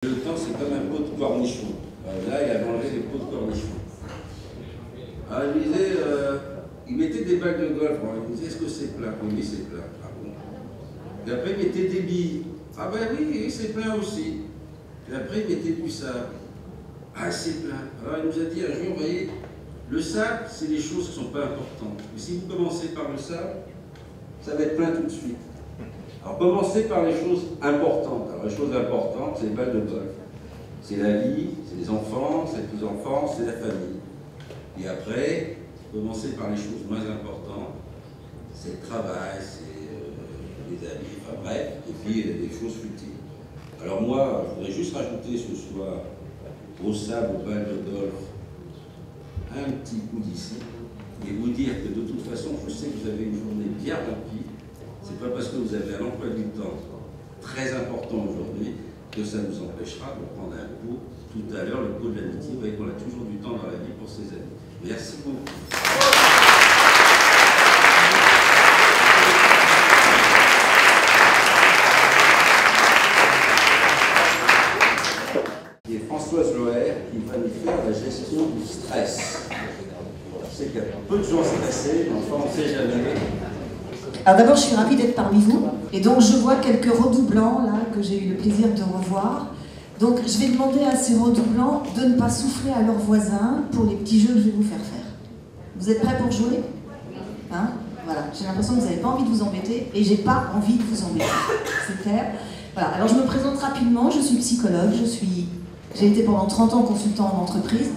Le temps, c'est comme un pot de cornichon. Là, il a mangé des pots de cornichon. Alors, il disait, il mettait des balles de golf. Alors, il disait, est-ce que c'est plat? Oui, c'est plat. Ah bon? Et après, il mettait des billes. Ah ben oui, c'est plat aussi. Et après, il mettait du sable. Ah, c'est plat. Alors, il nous a dit un jour, vous voyez, le sable, c'est les choses qui ne sont pas importantes. Mais si vous commencez par le sable, ça va être plein tout de suite. Alors, commencez par les choses importantes. Alors, les choses importantes, c'est les balles de golf. C'est la vie, c'est les enfants, c'est les petits-enfants, c'est la famille. Et après, commencez par les choses moins importantes. C'est le travail, c'est les amis, enfin bref, et puis des choses futiles. Alors moi, je voudrais juste rajouter ce soir au sable, aux balles de golf, un petit coup d'ici, et vous dire que de toute façon, je sais que vous avez une journée bien remplie. C'est pas parce que vous avez un emploi du temps très important aujourd'hui que ça nous empêchera de prendre un pot tout à l'heure, le pot de l'amitié. Vous voyez qu'on a toujours du temps dans la vie pour ses amis. Merci beaucoup. Et Françoise Loher qui va nous faire la gestion du stress. Je sais qu'il y a peu de gens stressés, mais enfin on ne sait jamais. Alors d'abord, je suis ravie d'être parmi vous. Et donc, je vois quelques redoublants, là, que j'ai eu le plaisir de revoir. Donc, je vais demander à ces redoublants de ne pas souffler à leurs voisins pour les petits jeux que je vais vous faire faire. Vous êtes prêts pour jouer? Hein? Voilà. J'ai l'impression que vous n'avez pas envie de vous embêter et j'ai pas envie de vous embêter. C'est clair? Voilà. Alors, je me présente rapidement. Je suis psychologue. J'ai été pendant 30 ans consultant en entreprise.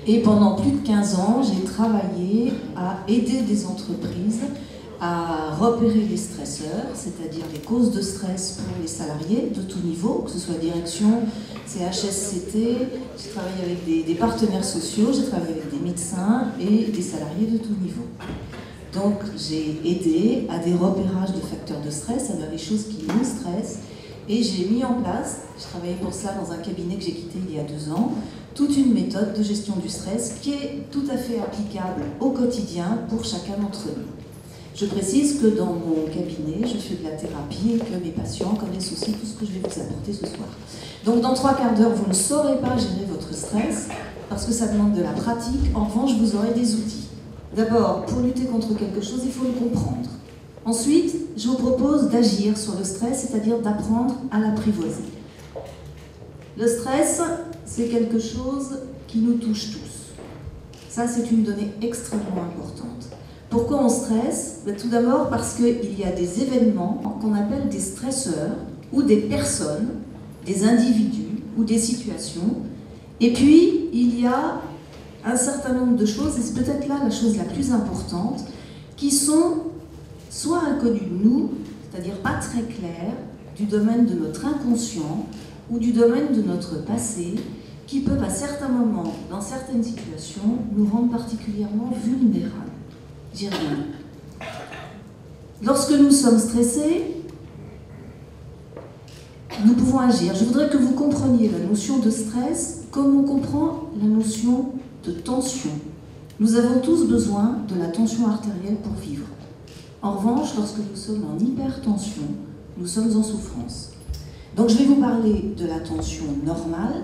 Et pendant plus de 15 ans, j'ai travaillé à aider des entreprises à repérer les stresseurs, c'est-à-dire les causes de stress pour les salariés de tout niveau, que ce soit direction, CHSCT, j'ai travaillé avec des partenaires sociaux, j'ai travaillé avec des médecins et des salariés de tout niveau. Donc j'ai aidé à des repérages de facteurs de stress, à des choses qui nous stressent, et j'ai mis en place, je travaillais pour ça dans un cabinet que j'ai quitté il y a 2 ans, toute une méthode de gestion du stress qui est tout à fait applicable au quotidien pour chacun d'entre nous. Je précise que dans mon cabinet, je fais de la thérapie et que mes patients connaissent aussi tout ce que je vais vous apporter ce soir. Donc dans 3 quarts d'heure, vous ne saurez pas gérer votre stress parce que ça demande de la pratique. En revanche, vous aurez des outils. D'abord, pour lutter contre quelque chose, il faut le comprendre. Ensuite, je vous propose d'agir sur le stress, c'est-à-dire d'apprendre à l'apprivoiser. Le stress, c'est quelque chose qui nous touche tous. Ça, c'est une donnée extrêmement importante. Pourquoi on stresse? Tout d'abord parce qu'il y a des événements qu'on appelle des stresseurs, ou des personnes, des individus, ou des situations. Et puis, il y a un certain nombre de choses, et c'est peut-être là la chose la plus importante, qui sont soit inconnues de nous, c'est-à-dire pas très claires, du domaine de notre inconscient, ou du domaine de notre passé, qui peuvent à certains moments, dans certaines situations, nous rendre particulièrement vulnérables. J'y reviens. Lorsque nous sommes stressés, nous pouvons agir. Je voudrais que vous compreniez la notion de stress comme on comprend la notion de tension. Nous avons tous besoin de la tension artérielle pour vivre. En revanche, lorsque nous sommes en hypertension, nous sommes en souffrance. Donc je vais vous parler de la tension normale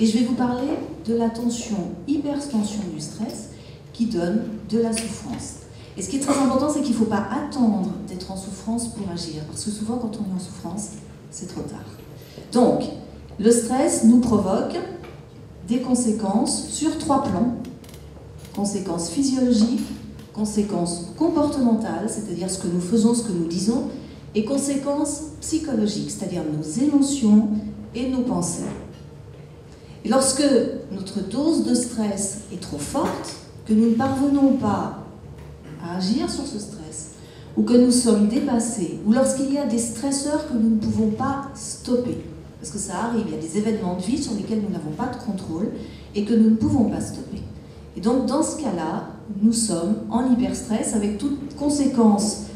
et je vais vous parler de la tension hypertension du stress qui donne de la souffrance. Et ce qui est très important, c'est qu'il ne faut pas attendre d'être en souffrance pour agir, parce que souvent, quand on est en souffrance, c'est trop tard. Donc, le stress nous provoque des conséquences sur 3 plans. Conséquences physiologiques, conséquences comportementales, c'est-à-dire ce que nous faisons, ce que nous disons, et conséquences psychologiques, c'est-à-dire nos émotions et nos pensées. Et lorsque notre dose de stress est trop forte, que nous ne parvenons pas à agir sur ce stress, ou que nous sommes dépassés, ou lorsqu'il y a des stresseurs que nous ne pouvons pas stopper, parce que ça arrive, il y a des événements de vie sur lesquels nous n'avons pas de contrôle et que nous ne pouvons pas stopper. Et donc dans ce cas-là, nous sommes en hyperstress avec toutes conséquences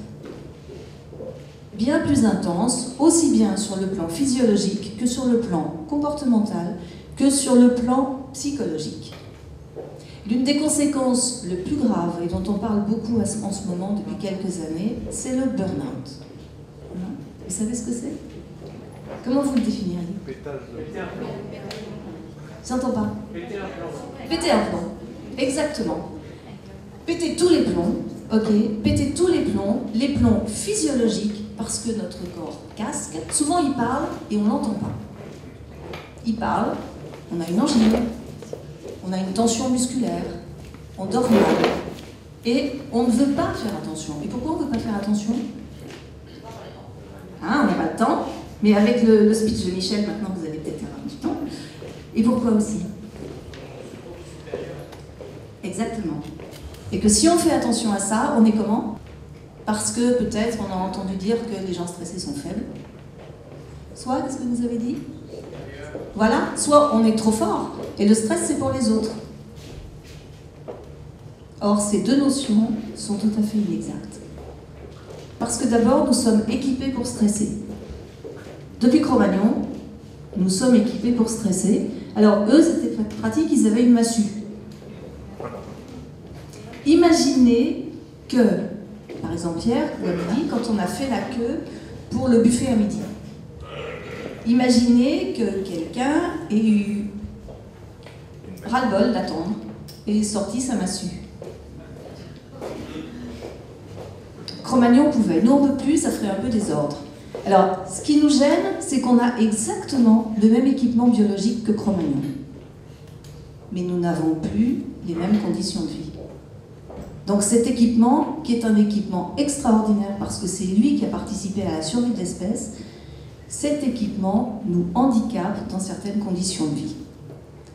bien plus intenses, aussi bien sur le plan physiologique que sur le plan comportemental, que sur le plan psychologique. L'une des conséquences les plus graves, et dont on parle beaucoup en ce moment depuis quelques années, c'est le burn-out. Vous savez ce que c'est? Comment vous le définiriez? J'entends pas. Péter un plomb. Exactement. Péter tous les plombs, ok. Péter tous les plombs physiologiques, parce que notre corps casque. Souvent il parle et on l'entend pas. Il parle, on a une angine, on a une tension musculaire, on dort mal. Et on ne veut pas faire attention. Et pourquoi on ne veut pas faire attention? Hein, on n'a pas de temps, mais avec le speech de Michel, maintenant vous allez peut-être avoir du temps. Et pourquoi aussi? Exactement. Et que si on fait attention à ça, on est comment? Parce que peut-être on a entendu dire que les gens stressés sont faibles. Soit, qu'est-ce que vous avez dit? Voilà, soit on est trop fort, et le stress c'est pour les autres. Or, ces deux notions sont tout à fait inexactes. Parce que d'abord, nous sommes équipés pour stresser. Depuis Cro-Magnon, nous sommes équipés pour stresser. Alors, eux, c'était pratique, ils avaient une massue. Imaginez que, par exemple, Pierre, ou à midi, quand on a fait la queue pour le buffet à midi, imaginez que quelqu'un ait eu ras-le-bol d'attendre et sorti sa massue. Cro-Magnon pouvait. Nous, on ne peut plus, ça ferait un peu désordre. Alors, ce qui nous gêne, c'est qu'on a exactement le même équipement biologique que Cro-Magnon. Mais nous n'avons plus les mêmes conditions de vie. Donc cet équipement, qui est un équipement extraordinaire parce que c'est lui qui a participé à la survie de l'espèce, cet équipement nous handicape dans certaines conditions de vie.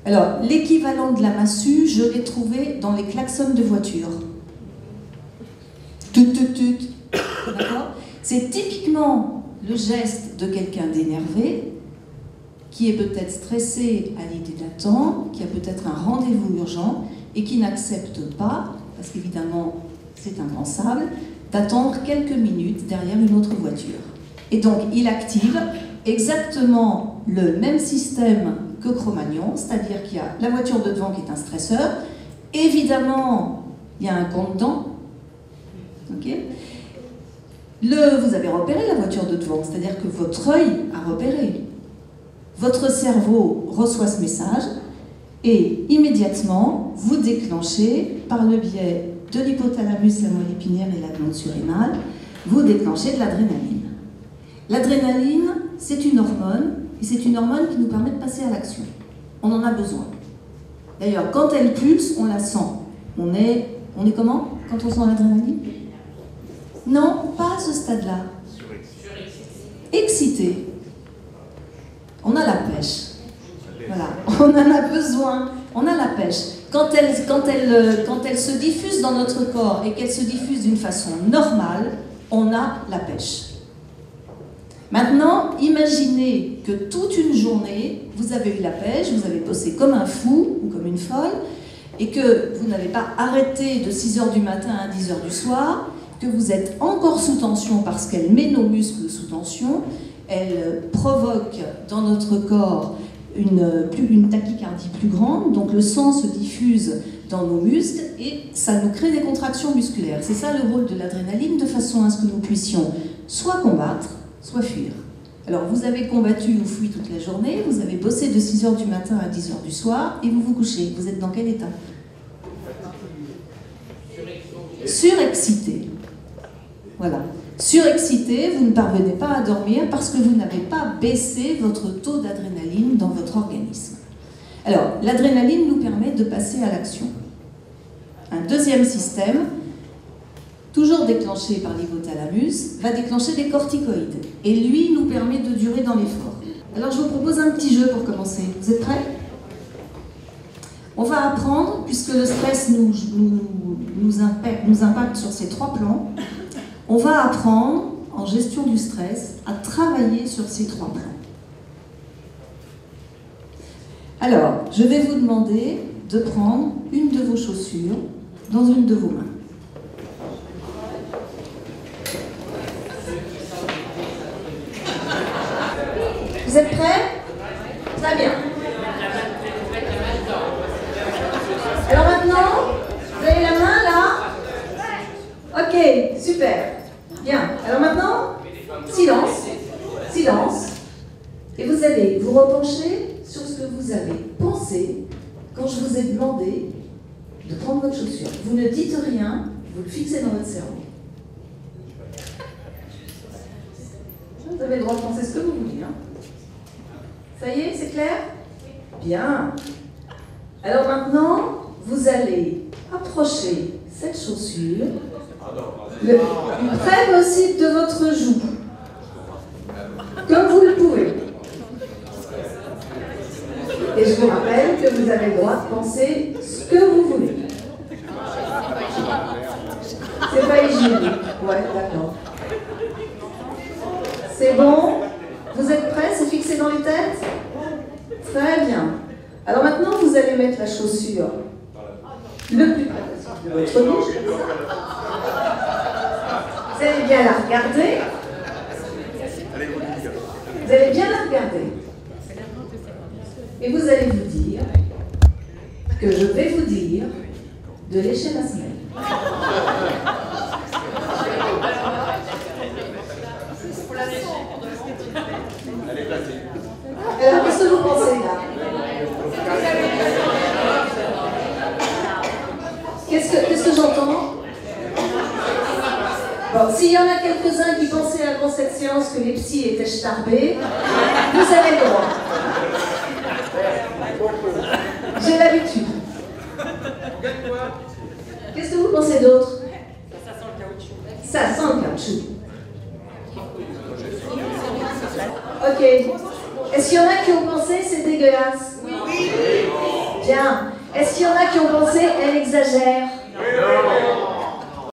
Alors, l'équivalent de la massue, je l'ai trouvé dans les klaxons de voiture. Tut, tut, tut. D'accord ? C'est typiquement le geste de quelqu'un d'énervé, qui est peut-être stressé à l'idée d'attendre, qui a peut-être un rendez-vous urgent et qui n'accepte pas, parce qu'évidemment c'est impensable, d'attendre quelques minutes derrière une autre voiture. Et donc il active exactement le même système que Cro-Magnon, c'est-à-dire qu'il y a la voiture de devant qui est un stresseur, évidemment il y a un compte-temps. Okay. Vous avez repéré la voiture de devant, c'est-à-dire que votre œil a repéré. Votre cerveau reçoit ce message et immédiatement vous déclenchez, par le biais de l'hypothalamus, la moelle épinière et la glande surrénale, vous déclenchez de l'adrénaline. L'adrénaline, c'est une hormone, et c'est une hormone qui nous permet de passer à l'action. On en a besoin. D'ailleurs, quand elle pulse, on la sent. On est comment quand on sent l'adrénaline? Non, pas à ce stade-là. Excité. On a la pêche. Voilà, on en a besoin. On a la pêche. Quand elle se diffuse dans notre corps et qu'elle se diffuse d'une façon normale, on a la pêche. Maintenant, imaginez que toute une journée, vous avez eu la pêche, vous avez bossé comme un fou ou comme une folle, et que vous n'avez pas arrêté de 6h du matin à 10h du soir, que vous êtes encore sous tension parce qu'elle met nos muscles sous tension, elle provoque dans notre corps une tachycardie plus grande, donc le sang se diffuse dans nos muscles et ça nous crée des contractions musculaires. C'est ça le rôle de l'adrénaline, de façon à ce que nous puissions soit combattre, soit fuir. Alors vous avez combattu ou fui toute la journée, vous avez bossé de 6h du matin à 10h du soir et vous vous couchez. Vous êtes dans quel état? Surexcité. Voilà. Surexcité, vous ne parvenez pas à dormir parce que vous n'avez pas baissé votre taux d'adrénaline dans votre organisme. Alors, l'adrénaline nous permet de passer à l'action. Un deuxième système, toujours déclenché par l'hypothalamus, va déclencher des corticoïdes. Et lui nous permet de durer dans l'effort. Alors, je vous propose un petit jeu pour commencer. Vous êtes prêts? On va apprendre, puisque le stress nous impacte sur ces trois plans, on va apprendre, en gestion du stress, à travailler sur ces trois plans. Alors, je vais vous demander de prendre une de vos chaussures dans une de vos mains. Vous êtes prêts? Très bien. Alors maintenant, vous avez la main là? Ok, super. Bien. Alors maintenant, silence. Silence. Et Et vous allez vous repencher sur ce que vous avez pensé quand je vous ai demandé de prendre votre chaussure. Vous ne dites rien, vous le fixez dans votre cerveau. Vous avez le droit de penser ce que vous voulez. Hein. Ça y est, c'est clair? Bien. Alors maintenant, vous allez approcher cette chaussure près possible de votre joue, comme vous le pouvez. Et je vous rappelle que vous avez le droit de penser ce que vous voulez. C'est pas hygiénique. Ouais, d'accord. C'est bon? Vous êtes prêts? C'est fixé dans les têtes? Très bien. Alors maintenant, vous allez mettre la chaussure le plus près possible de votre bouche. Vous allez bien la regarder. Vous allez bien la regarder. Et vous allez vous dire que je vais vous dire de lécher la semelle. Alors, qu'est-ce que vous pensez là? Qu'est-ce que j'entends? Bon, s'il y en a quelques-uns qui pensaient avant cette séance que les psys étaient starbés, vous avez le droit. J'ai l'habitude. Qu'est-ce que vous pensez d'autre? Ça sent le caoutchouc. Ça sent le caoutchouc. Ok. Est-ce qu'il y en a qui ont pensé c'est dégueulasse? Oui. Bien. Est-ce qu'il y en a qui ont pensé elle exagère? Non.